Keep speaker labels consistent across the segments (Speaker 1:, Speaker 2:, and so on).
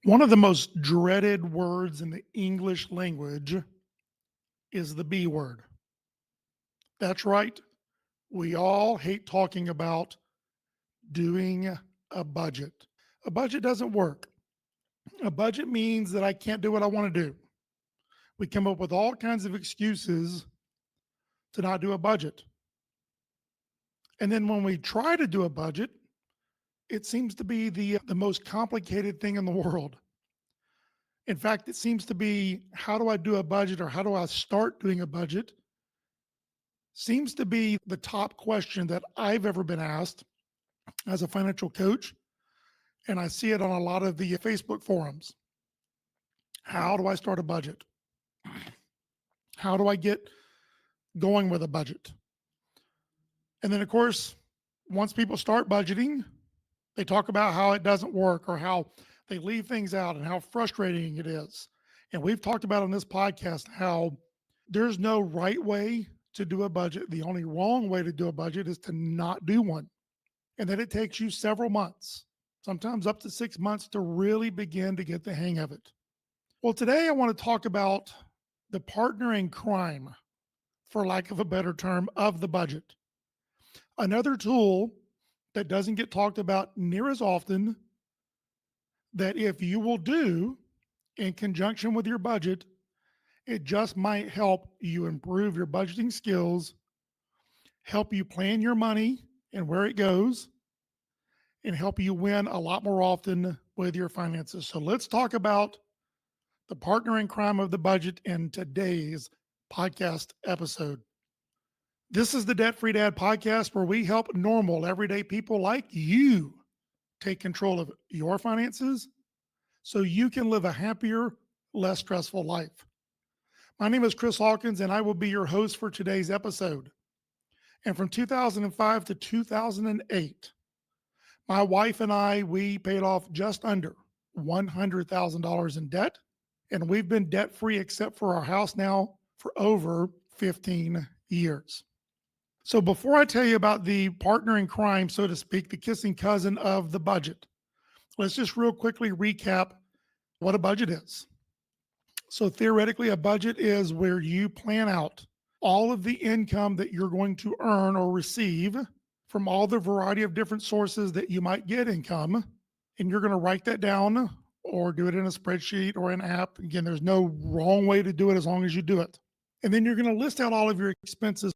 Speaker 1: One of the most dreaded words in the English language is the B word. That's right. We all hate talking about doing a budget. A budget doesn't work. A budget means that I can't do what I want to do. We come up with all kinds of excuses to not do a budget. And then when we try to do a budget, it seems to be the most complicated thing in the world. In fact, it seems to be how do I do a budget or how do I start doing a budget seems to be the top question that I've ever been asked as a financial coach. And I see it on a lot of the Facebook forums. How do I start a budget? How do I get going with a budget? And then, of course, once people start budgeting, they talk about how it doesn't work or how they leave things out and how frustrating it is. And we've talked about on this podcast how there's no right way to do a budget. The only wrong way to do a budget is to not do one. And that it takes you several months, sometimes up to 6 months, to really begin to get the hang of it. Well, today I want to talk about the partner in crime, for lack of a better term, of the budget. Another tool that doesn't get talked about near as often, that if you will do in conjunction with your budget, it just might help you improve your budgeting skills, help you plan your money and where it goes, and help you win a lot more often with your finances. So let's talk about the partner in crime of the budget in today's podcast episode. This is the Debt Free Dad podcast where we help normal, everyday people like you take control of your finances so you can live a happier, less stressful life. My name is Chris Hawkins, and I will be your host for today's episode. And from 2005 to 2008, my wife and I, we paid off just under $100,000 in debt, and we've been debt free except for our house now for over 15 years. So before I tell you about the partner in crime, so to speak, the kissing cousin of the budget, let's just real quickly recap what a budget is. So theoretically, a budget is where you plan out all of the income that you're going to earn or receive from all the variety of different sources that you might get income. And you're going to write that down or do it in a spreadsheet or an app. Again, there's no wrong way to do it as long as you do it. And then you're going to list out all of your expenses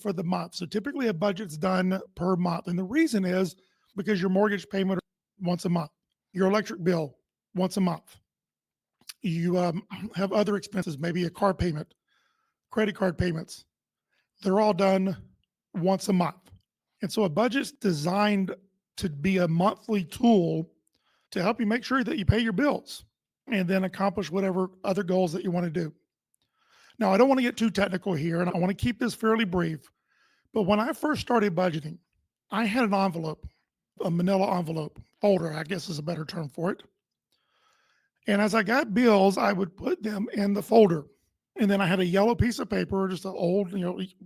Speaker 1: for the month. So typically a budget's done per month. And the reason is because your mortgage payment once a month, your electric bill once a month. You have other expenses, maybe a car payment, credit card payments. They're all done once a month. And so a budget's designed to be a monthly tool to help you make sure that you pay your bills and then accomplish whatever other goals that you want to do. Now, I don't want to get too technical here, and I want to keep this fairly brief. But when I first started budgeting, I had an envelope, a manila envelope, folder, I guess is a better term for it. And as I got bills, I would put them in the folder. And then I had a yellow piece of paper, just an old,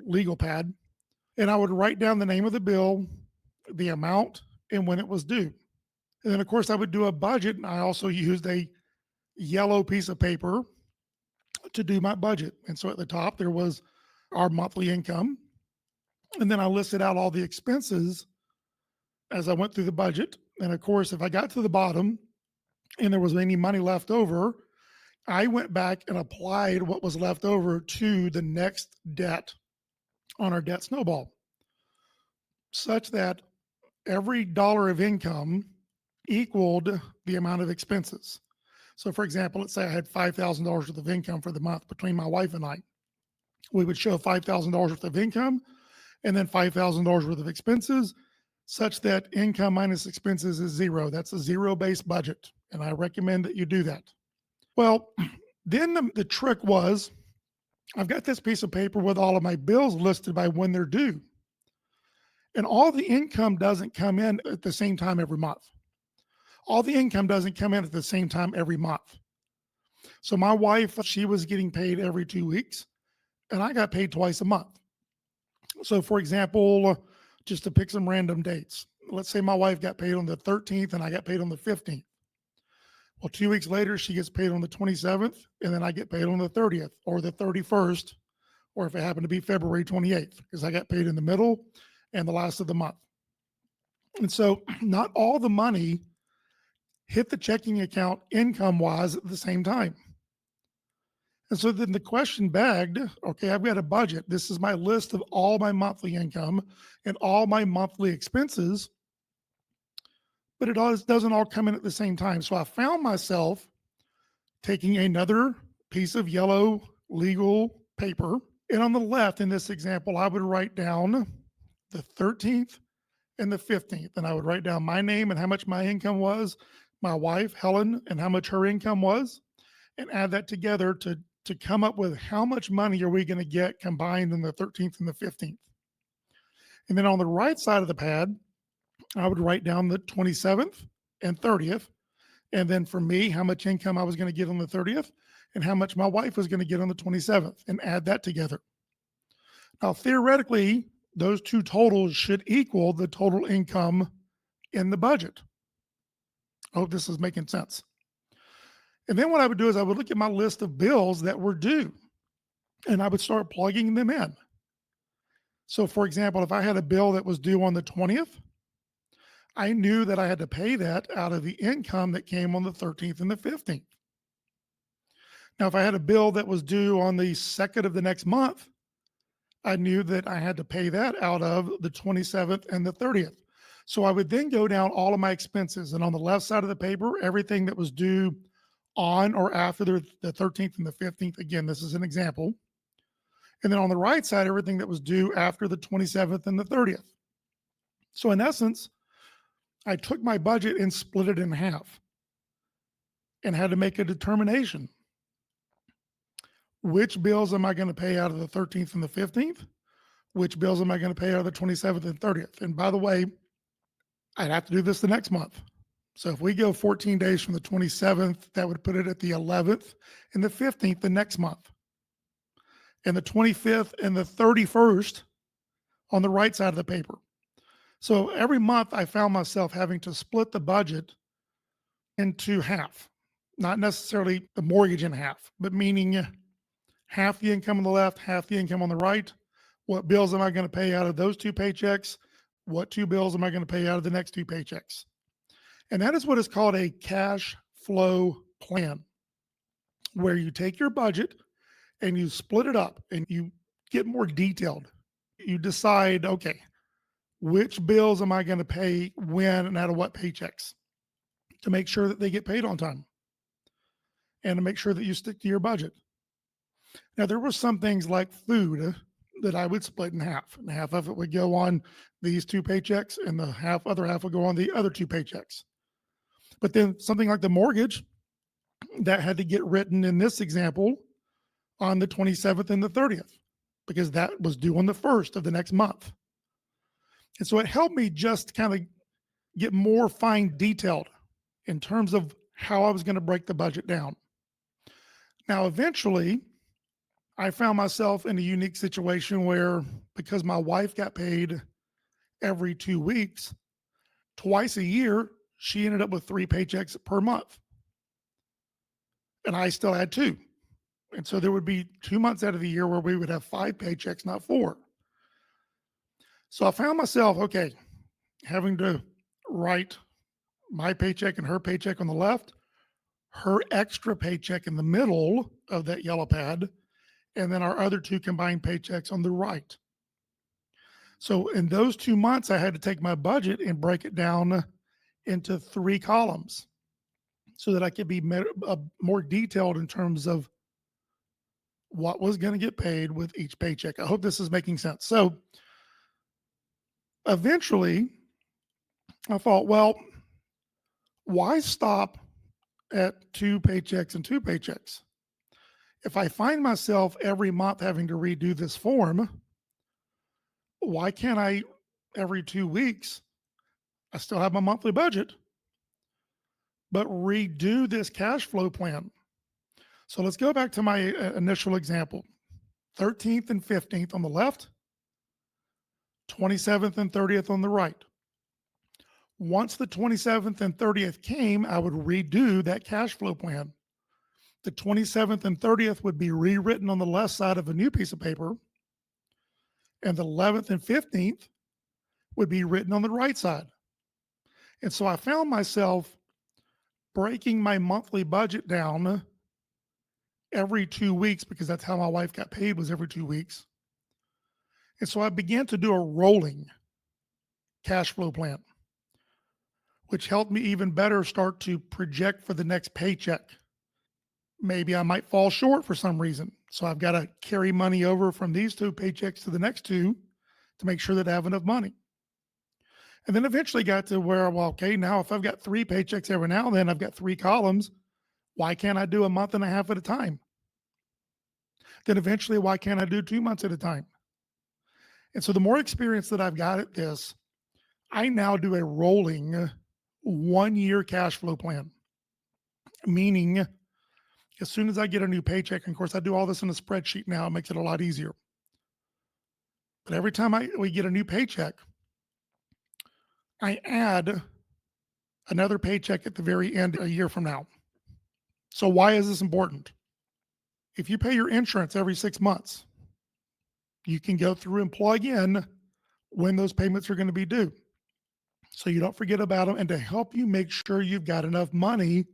Speaker 1: legal pad. And I would write down the name of the bill, the amount, and when it was due. And then, of course, I would do a budget. And I also used a yellow piece of paper to do my budget. And so at the top, there was our monthly income. And then I listed out all the expenses as I went through the budget. And of course, if I got to the bottom and there was any money left over, I went back and applied what was left over to the next debt on our debt snowball, such that every dollar of income equaled the amount of expenses. So for example, let's say I had $5,000 worth of income for the month between my wife and I. We would show $5,000 worth of income and then $5,000 worth of expenses, such that income minus expenses is zero. That's a zero-based budget, and I recommend that you do that. Well, then the trick was, I've got this piece of paper with all of my bills listed by when they're due. And all the income doesn't come in at the same time every month. All the income doesn't come in at the same time every month. So my wife, she was getting paid every 2 weeks, and I got paid twice a month. So for example, just to pick some random dates, let's say my wife got paid on the 13th and I got paid on the 15th. Well, 2 weeks later, she gets paid on the 27th, and then I get paid on the 30th or the 31st, or if it happened to be February 28th, because I got paid in the middle and the last of the month. And so not all the money hit the checking account income wise at the same time. And so then the question begged, okay, I've got a budget. This is my list of all my monthly income and all my monthly expenses, but it always doesn't all come in at the same time. So I found myself taking another piece of yellow legal paper. And on the left in this example, I would write down the 13th and the 15th. And I would write down my name and how much my income was, my wife, Helen, and how much her income was, and add that together to come up with how much money are we going to get combined in the 13th and the 15th. And then on the right side of the pad, I would write down the 27th and 30th. And then for me, how much income I was going to get on the 30th and how much my wife was going to get on the 27th, and add that together. Now, theoretically, those two totals should equal the total income in the budget. I hope this is making sense. And then what I would do is I would look at my list of bills that were due and I would start plugging them in. So, for example, if I had a bill that was due on the 20th, I knew that I had to pay that out of the income that came on the 13th and the 15th. Now, if I had a bill that was due on the 2nd of the next month, I knew that I had to pay that out of the 27th and the 30th. So I would then go down all of my expenses. And on the left side of the paper, everything that was due on or after the 13th and the 15th. Again, this is an example. And then on the right side, everything that was due after the 27th and the 30th. So in essence, I took my budget and split it in half and had to make a determination. Which bills am I going to pay out of the 13th and the 15th? Which bills am I going to pay out of the 27th and 30th? And by the way, I'd have to do this the next month. So if we go 14 days from the 27th, that would put it at the 11th and the 15th the next month. And the 25th and the 31st on the right side of the paper. So every month I found myself having to split the budget into half, not necessarily the mortgage in half, but meaning half the income on the left, half the income on the right. What bills am I going to pay out of those two paychecks? What two bills am I going to pay out of the next two paychecks? And that is what is called a cash flow plan, where you take your budget and you split it up and you get more detailed. You decide, okay, which bills am I going to pay when and out of what paychecks, to make sure that they get paid on time and to make sure that you stick to your budget. Now, there were some things like food that I would split in half, and half of it would go on these two paychecks and the other half would go on the other two paychecks. But then something like the mortgage, that had to get written in this example on the 27th and the 30th, because that was due on the 1st of the next month. And so it helped me just kind of get more fine detailed in terms of how I was going to break the budget down. Now, eventually, I found myself in a unique situation where, because my wife got paid every 2 weeks, twice a year, she ended up with 3 paychecks per month. And I still had 2. And so there would be 2 months out of the year where we would have 5 paychecks, not 4. So I found myself, okay, having to write my paycheck and her paycheck on the left, her extra paycheck in the middle of that yellow pad, and then our other 2 combined paychecks on the right. So in those 2 months, I had to take my budget and break it down into 3 columns so that I could be more detailed in terms of what was going to get paid with each paycheck. I hope this is making sense. So eventually, I thought, well, why stop at 2 paychecks and 2 paychecks? If I find myself every month having to redo this form, why can't I, every 2 weeks, I still have my monthly budget, but redo this cash flow plan? So let's go back to my initial example. 13th and 15th on the left, 27th and 30th on the right. Once the 27th and 30th came, I would redo that cash flow plan. The 27th and 30th would be rewritten on the left side of a new piece of paper, and the 11th and 15th would be written on the right side. And so I found myself breaking my monthly budget down every 2 weeks, because that's how my wife got paid, was every 2 weeks. And so I began to do a rolling cash flow plan, which helped me even better start to project for the next paycheck. Maybe I might fall short for some reason. So I've got to carry money over from these 2 paychecks to the next 2 to make sure that I have enough money. And then eventually got to where, well, okay, now if I've got 3 paychecks every now and then, I've got 3 columns. Why can't I do a month and a half at a time? Then eventually, why can't I do 2 months at a time? And so the more experience that I've got at this, I now do a rolling 1-year cash flow plan, meaning as soon as I get a new paycheck, and of course I do all this in a spreadsheet now, it makes it a lot easier. But every time we get a new paycheck, I add another paycheck at the very end a year from now. So why is this important? If you pay your insurance every 6 months, you can go through and plug in when those payments are going to be due, so you don't forget about them, and to help you make sure you've got enough money.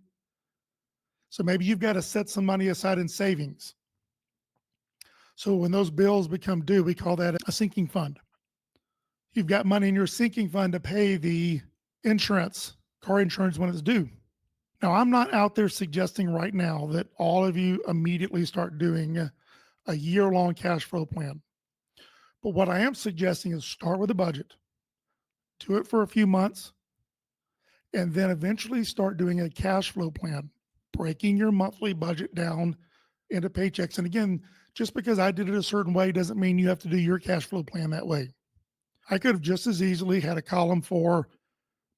Speaker 1: So maybe you've got to set some money aside in savings. So when those bills become due, we call that a sinking fund. You've got money in your sinking fund to pay the insurance, car insurance, when it's due. Now, I'm not out there suggesting right now that all of you immediately start doing a year-long cash flow plan. But what I am suggesting is start with a budget, do it for a few months, and then eventually start doing a cash flow plan, breaking your monthly budget down into paychecks. And again, just because I did it a certain way doesn't mean you have to do your cash flow plan that way. I could have just as easily had a column for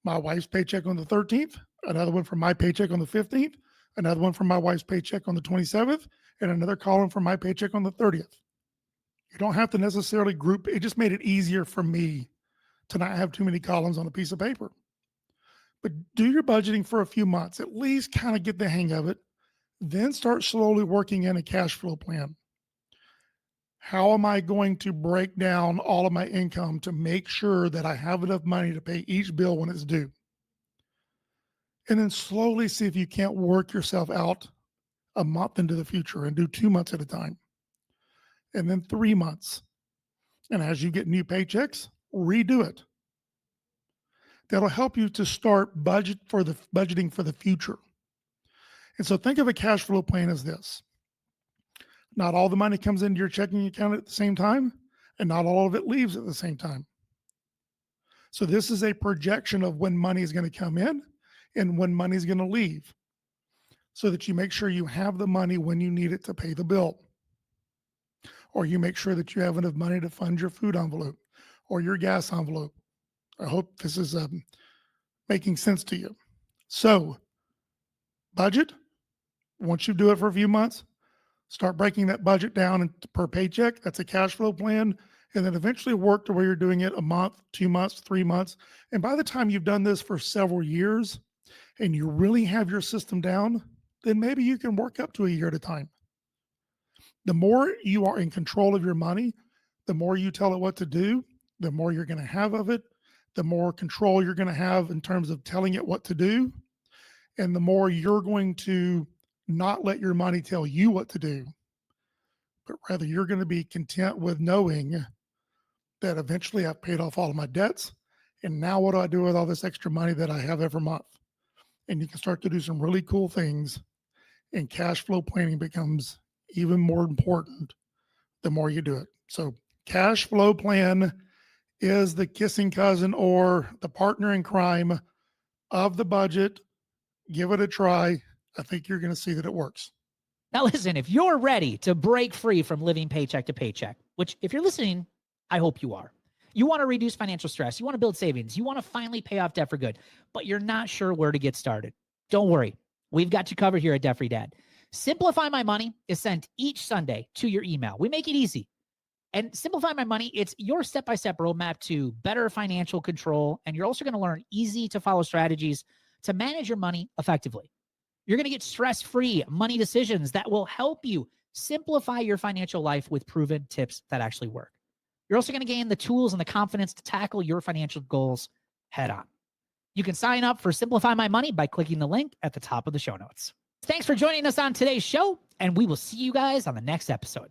Speaker 1: my wife's paycheck on the 13th, another one for my paycheck on the 15th, another one for my wife's paycheck on the 27th, and another column for my paycheck on the 30th. You don't have to necessarily group. It just made it easier for me to not have too many columns on a piece of paper. But do your budgeting for a few months, at least kind of get the hang of it, then start slowly working in a cash flow plan. How am I going to break down all of my income to make sure that I have enough money to pay each bill when it's due? And then slowly see if you can't work yourself out a month into the future and do 2 months at a time, and then 3 months. And as you get new paychecks, redo it. That'll help you to start budgeting for the future. And so think of a cash flow plan as this. Not all the money comes into your checking account at the same time, and not all of it leaves at the same time. So this is a projection of when money is going to come in and when money is going to leave, so that you make sure you have the money when you need it to pay the bill. Or you make sure that you have enough money to fund your food envelope or your gas envelope. I hope this is making sense to you. So budget, once you do it for a few months, start breaking that budget down per paycheck. That's a cash flow plan. And then eventually work to where you're doing it a month, 2 months, 3 months. And by the time you've done this for several years and you really have your system down, then maybe you can work up to a year at a time. The more you are in control of your money, the more you tell it what to do, the more you're going to have of it, the more control you're going to have in terms of telling it what to do, and the more you're going to not let your money tell you what to do, but rather you're going to be content with knowing that eventually I've paid off all of my debts, and now what do I do with all this extra money that I have every month? And you can start to do some really cool things, and cash flow planning becomes even more important the more you do it. So cash flow plan is the kissing cousin or the partner in crime of the budget. Give it a try. I think you're going to see that it works.
Speaker 2: Now, listen, if you're ready to break free from living paycheck to paycheck, which if you're listening, I hope you are. You want to reduce financial stress. You want to build savings. You want to finally pay off debt for good, but you're not sure where to get started. Don't worry. We've got you covered here at Debt Free Dad. Simplify My Money is sent each Sunday to your email. We make it easy. And Simplify My Money, it's your step-by-step roadmap to better financial control. And you're also going to learn easy to follow strategies to manage your money effectively. You're going to get stress-free money decisions that will help you simplify your financial life with proven tips that actually work. You're also going to gain the tools and the confidence to tackle your financial goals head on. You can sign up for Simplify My Money by clicking the link at the top of the show notes. Thanks for joining us on today's show, and we will see you guys on the next episode.